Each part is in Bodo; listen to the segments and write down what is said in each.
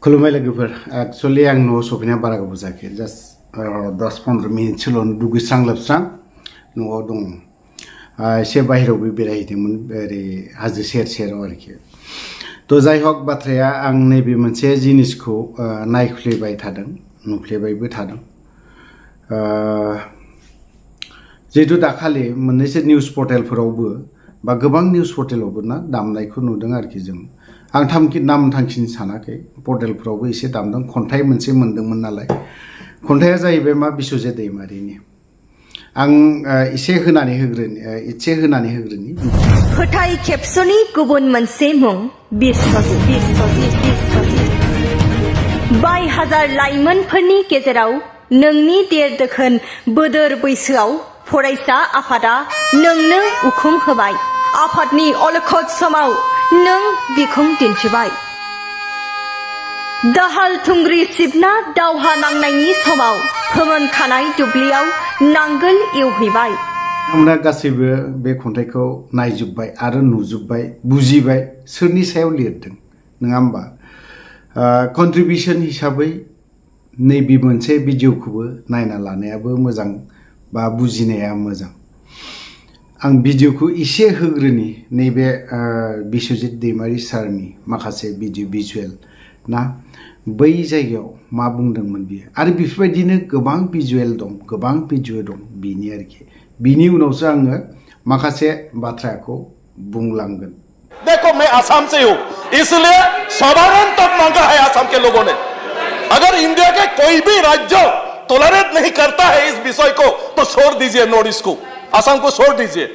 खुलुमबाय लोगोफोर एक्चुअली आं न'आव सफैनाया बारा गोबाव जायाखै जास्ट 10-15 मिनिटसोल' दुगैस्रां लोबस्रां न'आव दङ एसे बाहेरायावबो बेरायहैदोंमोन ओरै हाजो सेर सेराव आरोखि तो जाय हक बाथ्राया आं नैबे मोनसे जिनिसखौ नायफ्लेबाय थादों नुफ्लेबायबो थादों जिहेतु दाखालि मोननैसो निउस पर्टेलफोरावबो बा गोबां निउस पर्टेलावबो ना दामनायखौ नुदों आरोखि जों आं नाम थांखिनो सानाखै पर्टेलफोरावबो एसे दामदों खन्थाइ मोनसे मोनदोंमोन नालाय खन्थाइया जाहैबाय मा बिस्वजित दैमारिनि आं एसे होनानै होग्रोनि फोथाय खेबस'नि गुबुन मोनसे मुं बिस्वजित बाय हाजार लाइमोनफोरनि गेजेराव नोंनि देर दोखोन बोदोर बैसोआव फरायसा आफादा नोंनो उखुम होबाय आफादनि अलखद समाव नों बिखुं दिन्थिबाय दाहाल थुंग्रि सिबना दावहा नांनायनि समाव फोमोनखानाय दुब्लियाव नांगोल एवहैबाय आंना गासैबो बे खन्थाइखौ नायजोबबाय आरो नुजोबबाय बुजिबाय सोरनि सायाव लिरदों नङा होमबा कन्ट्रिबिउसन हिसाबै नैबे मोनसे भिडिअखौबो नायना लानायाबो मोजां बा बुजिनाया मोजां आं भिडिअखौ एसे होग्रोनि नैबे बिस्वजित दैमारी सारनि माखासे भिडिअ भिजुएल ना बै जायगायाव मा बुंदोंमोन बियो आरो बेफोरबायदिनो गोबां भिजुएल दं गोबां भिडिअ दं बिनि आरोखि बिनि उनावसो आङो माखासे बाथ्राखौ बुंलांगोन देखो मैं आसाम से हूं इसलिए साधारण तक मांगा है आसाम के लोगों ने अगर इंडिया के कोई भी राज्य टॉलरेट नहीं करता है इस विषय को तो छोड़ दीजिए नॉर्थ ईस्ट को आसाम को छोड़ दीजिए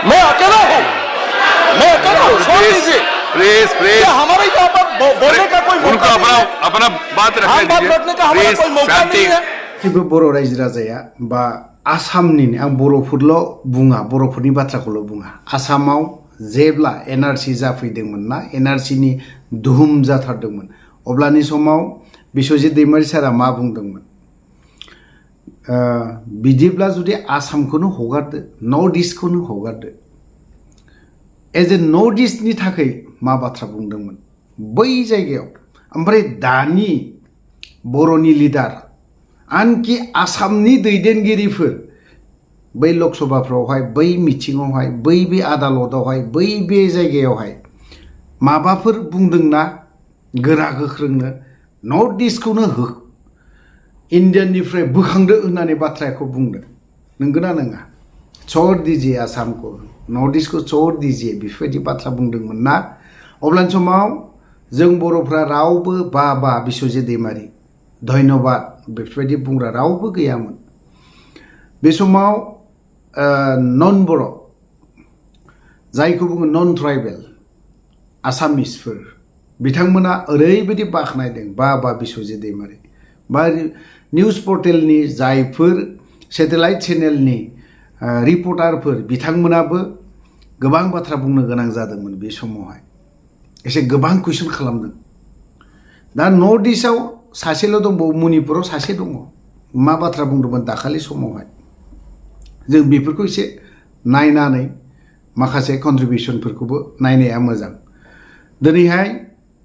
मैं अकेला हूं छोड़ दीजिए प्लीज हमारे यहाँ पर बोलने का कोई मौका अपना बात रखने का हमारा कोई मौका नहीं है जेबो बर' रायजो राजाया बा आसामनि आं बर'फोरल' बुङा बर'फोरनि बाथ्राखौल' बुङा आसामाव जेब्ला एनआरसि जाफैदोंमोन ना एनआरसिनि दुहुम जाथारदोंमोन अब्लानि समाव बिस्वजित दैमारी सारा मा बुंदोंमोन बिदिब्ला जुदि आसामखौनो हगारदो नर्थ इस्टखौनो हगारदो एज ए नर्थ इस्टनि थाखाय मा बाथ्रा बुंदोंमोन बै जायगायाव ओमफ्राय दानि बर'नि लिडार आनखि आसामनि दैदेनगिरिफोर बै लकसभाफ्रावहाय बै मिटिङावहाय बै बे आदालतावहाय बै बे जायगायावहाय माबाफोर बुंदोंना गोरा गोख्रोंनो नर्थ इस्टखौनो इन्डियानिफ्राय बोखांदो होननानै बाथ्राखौ बुंदों नंगौना नङा छोड़ दीजिए आसामखौ नर्थ इस्टखौ छोड़ दीजिए बेफोरबायदि बाथ्रा बुंदोंमोन ना अब्लानि समाव जों बर'फ्रा रावबो बा बिस्वजित दैमारी धन्यबाद बेफोरबायदि बुंग्रा रावबो गैयामोन बे समाव नन बर' जायखौ बुङो नन ट्राइबेल आसामिसफोर बिथांमोना ओरैबायदि बाख्नायदों बा बिस्वजित दैमारी बा निउस पर्टेलनि जायफोर सेटेलाइट चेनेलनि रिपर्टारफोर बिथांमोनाबो गोबां बाथ्रा बुंनो गोनां जादोंमोन बे समावहाय एसे गोबां कुइसन खालामदों दा नर्थ इस्टआव सासेल' दंबावो मणिपुराव सासे दङ मा बाथ्रा बुंदोंमोन दाखालि समावहाय जों बेफोरखौ एसे नायनानै माखासे कन्ट्रिबिउसनफोरखौबो नायनाया मोजां दिनैहाय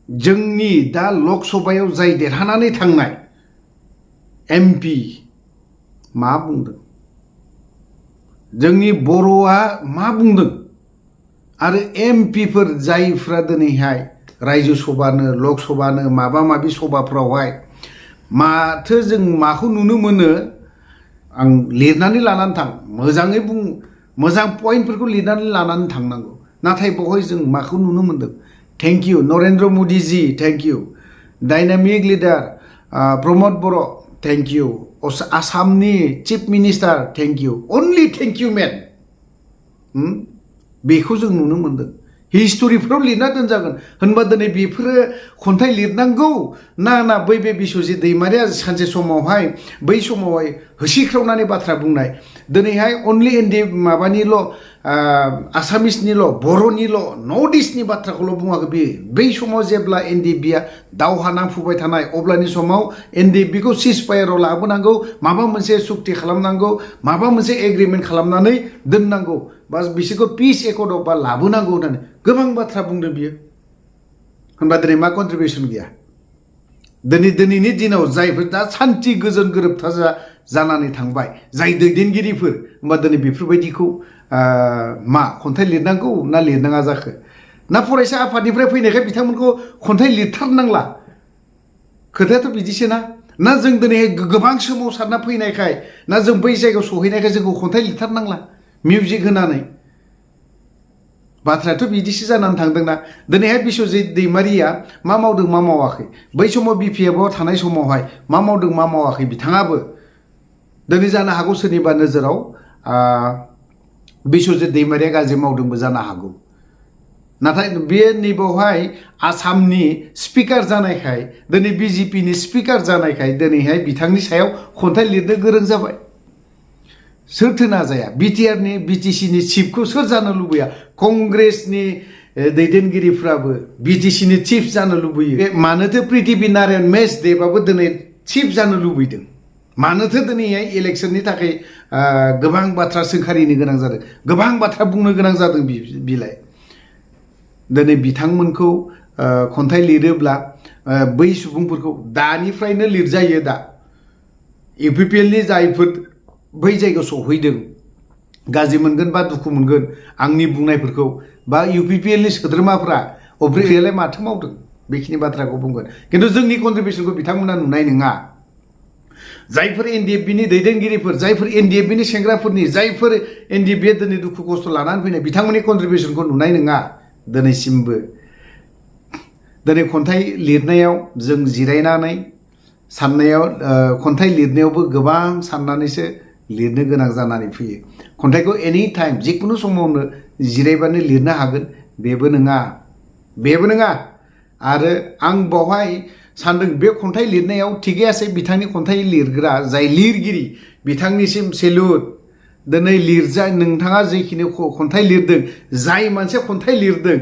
जोंनि दा लकसभायाव जाय देरहानानै थांनाय एमपि मा बुंदों जोंनि बर'आ मा बुंदों आरो एमपिफोर जायफ्रा दिनैहाय रायजो सभानो लकसभानो माबा माबि सभाफ्रावहाय माथो जों माखौ नुनो मोनो आं लिरनानै लानानै थां मोजाङै बुं मोजां पइन्टफोरखौ लिरनानै लानानै थांनांगौ नाथाय बेवहाय जों माखौ नुनो मोनदों thank you Narendra Modi ji thank you dynamic leader Pramod Boro' thank you आसामनि चिफ मिनिस्टार थेंक इउ अनलि थेंक इउ मेन बेखौ जों नुनो मोनदों हिस्ट'रिफोराव लिरना दोनजागोन होनबा दिनै बेफोरो खन्थाइ लिरनांगौ ना बै बे बिस्वजित दैमारिया सानसे समावहाय बै समावहाय होसिख्रावनानै बाथ्रा बुंनाय दिनैहाय अनलि माबानिल' आसामिसनिल' बर'निल' नर्थ इस्टनि बाथ्राखौल' बुङाखै बे बै समाव जेब्ला एनडिएफबिआ दावहा नांफुबाय थानाय अब्लानि समाव एनडिएफबिखौ सिज फायाराव लाबोनांगौ माबा मोनसे सुक्ति खालामनांगौ माबा मोनसे एग्रिमेन्ट खालामनानै दोननांगौ बा बिसोरखौ पिस एकर्डआव बा लाबोनांगौ होननानै गोबां बाथ्रा बुंदों बियो होनबा दिनै मा कन्ट्रिबिउसन गैया दिनैनि दिनाव जायफोर दा सान्थि गोजोन गोरोबथा जानानै थांबाय जाय दैदेनगिरिफोर होमबा दिनै बेफोरबायदिखौ मा खन्थाइ लिरनांगौ ना लिरनाङा जाखो ना फरायसा आफादनिफ्राय फैनायखाय बिथांमोनखौ खन्थाइ लिरथारनांला खोथायाथ' बिदिसो ना जों दिनैहाय गोबां सोमावसारना फैनायखाय ना जों बै जायगायाव सहैनायखाय जोंखौ खन्थाइ लिरथारनांला मिउजिक होनानै बाथ्रायाथ' बिदिसो जानानै थांदोंना दिनैहाय बिस्वजित दैमारिया मा मावदों मा मावाखै बै समाव बिपिएफआव थानाय समावहाय मा मावदों मा मावाखै बिथाङाबो दिनै जानो हागौ सोरनिबा नोजोराव बिस्वजित दैमारिया गाज्रि मावदोंबो जानो हागौ नाथाय बे नैबावहाय आसामनि स्पिकार जानायखाय दिनै बिजेपिनि स्पिकार जानायखाय दिनैहाय बिथांनि सायाव खन्थाइ लिरनो गोरों जाबाय सोरथो नाजाया बिटिआरनि बिटिसिनि चिफखौ सोर जानो लुबैया कंग्रेसनि दैदेनगिरिफ्राबो बिटिसिनि चिफ जानो लुबैयो मानोथो प्रिथिबि नारायण मेस देबाबो दिनै चिफ जानो लुबैदों मानोथो दिनैहाय इलेक्शननि थाखाय गोबां बाथ्रा सोंखारिनो गोनां जादों गोबां बाथ्रा बुंनो गोनां जादों बिलाय दिनै बिथांमोनखौ खन्थाइ लिरोब्ला बै सुबुंफोरखौ दानिफ्रायनो लिरजायो दा इउपिपिएलनि जायफोर बै जायगायाव सहैदों गाज्रि मोनगोन बा दुखु मोनगोन आंनि बुंनायफोरखौ बा इउपिपिएलनि सोद्रोमाफ्रा अब्रियालाय माथो मावदों बेखिनि बाथ्राखौ बुंगोन खिन्थु जोंनि कन्ट्रिबिउसनखौ बिथांमोना नुनाय नङा जायफोर एनडिएफबिनि दैदेनगिरिफोर जायफोर एनडिएफबिनि सेंग्राफोरनि जायफोर एनडिएफबिआ दिनै दुखु खस्थ' लानानै फैनाय बिथांमोननि कन्ट्रिबिउसनखौ नुनाय नङा दिनैसिमबो दिनै खन्थाइ लिरनायाव जों जिरायनानै साननायाव खन्थाइ लिरनायावबो गोबां साननानैसो लिरनो गोनां जानानै फैयो खन्थाइखौ एनि टाइम जिखुनु समावनो जिरायबानो लिरनो हागोन बेबो नङा आरो आं बावहाय सानदों बे खन्थाइ लिरनायाव थिगैयासै बिथांनि खन्थाइ लिरग्रा जाय लिरगिरि बिथांनिसिम सेलुट दिनै नोंथाङा जिखिनि खन्थाइ लिरदों जाय मानसिया खन्थाइ लिरदों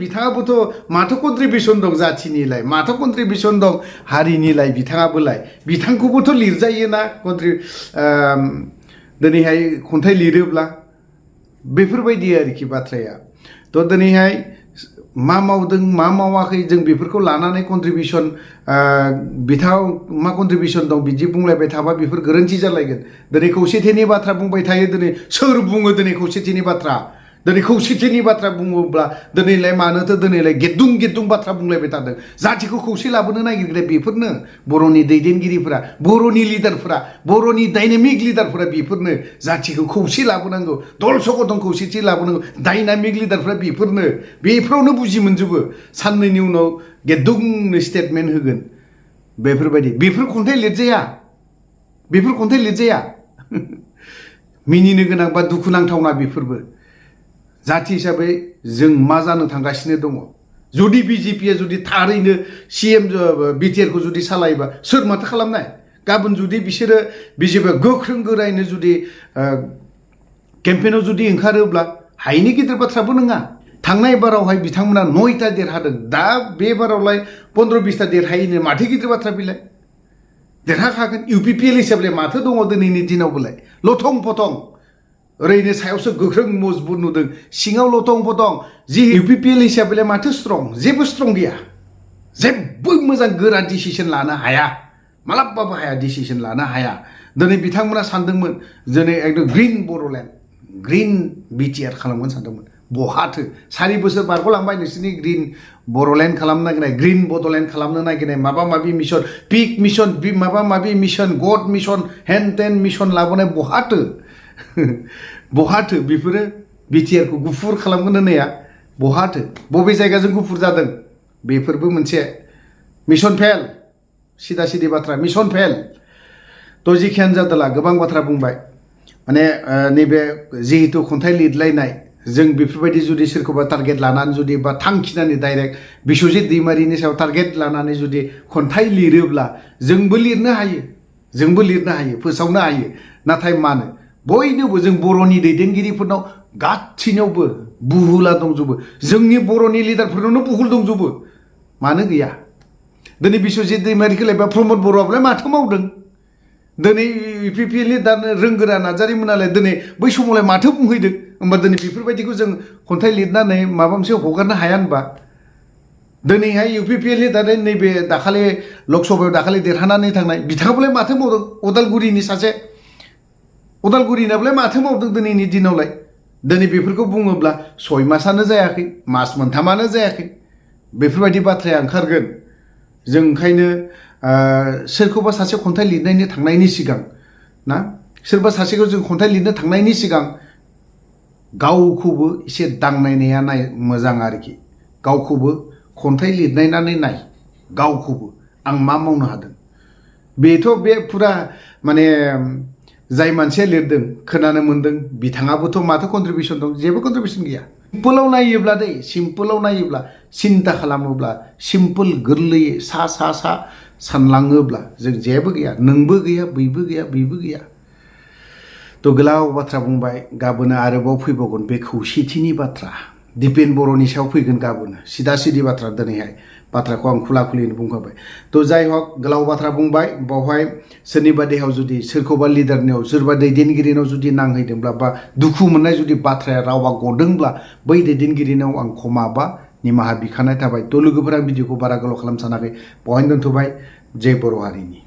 बिथाङाबोथ' माथो कन्ट्रिबिउसन दं जाथिनिलाय माथो कन्ट्रिबिउसन दं हारिनिलाय बिथाङाबोलाय बिथांखौबोथ' लिरजायोना दिनैहाय खन्थाइ लिरोब्ला बेफोरबायदि आरोखि बाथ्राया थ' दिनैहाय मा मावदों मा मावाखै जों बेफोरखौ लानानै कन्ट्रिबिउसन बिथाङा मा कन्ट्रिबिउसन दं बिदि बुंलायबाय थाबा बेफोर गोरोन्थि जालायगोन दिनै खौसेथिनि बाथ्रा बुंबाय थायो दिनै सोर बुङो दिनै खौसेथिनि बाथ्रा दिनै खौसेथिनि बाथ्रा बुङोब्ला दिनैलाय मानोथो दिनैलाय गेद्दुं बाथ्रा बुंलायबाय थादों जाथिखौ खौसे लाबोनो नागिरग्रा बेफोरनो बर'नि दैदेनगिरिफोरा बर'नि लिडारफोरा बर'नि डाइनामिक लिडारफोरा बेफोरनो जाथिखौ खौसे लाबोनांगौ दल सगथन खौसेथि लाबोनांगौ डाइनामिक लिडारफोरा बेफोरावनो बुजि मोनजोबो साननैनि उनाव गेद्दुंनो स्टेटमेन्ट होगोन बेफोर खन्थाइ लिरजाया मिनिनो गोनां बा दुखुनांथावना बेफोरबो जाथि हिसाबै जों मा जानो थांगासिनो दङ जुदि बिजेपिया जुदि थारैनो सिएम बिटिआरखौ जुदि सालायोबा सोर माथो खालामनाय गाबोन जुदि बिसोरो बिजेपिया गोख्रों गोरायैनो जुदि केम्पेइनाव जुदि ओंखारोब्ला हायिनि गिदिर बाथ्राबो नङा थांनाय बारावहाय बिथांमोना 9टा देरहादों दा बे बारावलाय 15-20टा देरहायैनो माथो गिदिर बाथ्रा बिलाय देरहाखागोन इउपिपिएल हिसाबै माथो दङ दिनैनि दिनावबोलाय लथं फथं ओरैनो सायावसो गोख्रों मजबुत नुदों सिङाव लथं फथं जि इउपिपिएल हिसाबैलाय माथो स्ट्रं जेबो स्ट्रं गैया जेबो मोजां गोरा डिसिसन लानो हाया मालाबाबो हाया डिसिसन लानो हाया दिनै बिथांमोना सानदोंमोन दिनै एकदम ग्रिन बर'लेण्ड ग्रिन बिटिआर खालामगोन सानदोंमोन बहाथो 4 बोसोर बारग'लांबाय नोंसोरनि ग्रिन बर'लेण्ड खालामनो नागिरनाय ग्रिन बड'लेण्ड खालामनो नागिरनाय माबा माबि मिशन पिक मिशन माबा माबि मिशन गड मिशन हेन टेन मिशन लाबोनाय बहाथो बेफोरो बिटिआरखौ गुफुर खालामगोन होननाया बहाथो बबे जायगाजों गुफुर जादों बेफोरबो मोनसे मिशन फेल सिदा सिदि बाथ्रा मिशन फेल थ' जिखियानो जादोला गोबां बाथ्रा बुंबाय माने नैबे जिहेतु खन्थाइ लिरलायनाय जों बेफोरबायदि जुदि सोरखौबा टारगेट लानानै जुदि बा थांखिनानै डाइरेक्ट बिस्वजित दैमारिनि सायाव टारगेट लानानै जुदि खन्थाइ लिरोब्ला जोंबो लिरनो हायो फोसावनो हायो नाथाय मानो बयनोबो जों बर'नि दैदेनगिरिफोरनाव गासिनावबो बुहुला दंजोबो जोंनि बर'नि लिडारफोरनावनो बुहुल दंजोबो मानो गैया दिनै बिस्वजित दैमारिखौलाय बा प्रमद बर'आलाय माथो मावदों दिनै इउपिपिएलनि दा रोंगोरा नार्जारिमोनालाय दिनै बै समावलाय माथो बुंहैदों होमबा दिनै बेफोरबायदिखौ जों खन्थाइ लिरनानै माबा मोनसे हगारनो हाया होनबा दिनैहाय UPPL नि दादे नैबे दाखालि लकसभायाव दाखालि देरहानानै थांनाय बिथाङाबोलाय माथो मावदों उदालगुरिनि सासे उदालगुरिनाबोलाय माथो मावदों दिनैनि दिनावलाय दिनै बेफोरखौ बुङोब्ला 6 मासानो जायाखै मास मोनथामानो जायाखै बेफोरबायदि बाथ्राया ओंखारगोन जों ओंखायनो सोरखौबा सासे खन्थाइ लिरनायनि थांनायनि सिगां ना सोरबा सासेखौ जों खन्थाइ लिरनो थांनायनि सिगां गावखौबो एसे दांनायनाया मोजां आरोखि गावखौबो खन्थाइ लिरनायनानै नाय गावखौबो आं मा मावनो हादों बेथ' बे फुरा माने जाय मानसिया लिरदों खोनानो मोनदों बिथाङाबोथ' माथो कन्ट्रिबिउसन दं जेबो कन्ट्रिबिउसन गैया सिम्पोलाव नायोब्ला सिन्ता खालामोब्ला सिम्पोल गोरलैयै सा सानलाङोब्ला जों जेबो गैया नोंबो गैया बैबो गैया बैबो गैया तो गोलाव बाथ्रा बुंबाय गाबोनो आरोबाव फैबावगोन बे खौसेथिनि बाथ्रा दिपेन बर'नि सायाव फैगोन गाबोनो सिदा सिदि बाथ्रा दिनैहाय बाथ्राखौ आं खुला खुलिनो बुंखाबाय तो जाय हक गोलाव बाथ्रा बुंबाय बावहाय सोरनिबा देहायाव जुदि सोरखौबा लिडारनियाव सोरबा दैदेनगिरिनाव जुदि नांहैदोंब्ला बा दुखु मोननाय जुदि बाथ्राया रावा गदोंब्ला बै दैदेनगिरिनाव आं क्षमा बा निमाहा बिखानाय थाबाय तो लोगोफोरा भिडिअखौ बारा गोलाव खालाम सानाखै बहायनो दोनथ'बाय जय बर' हारिनि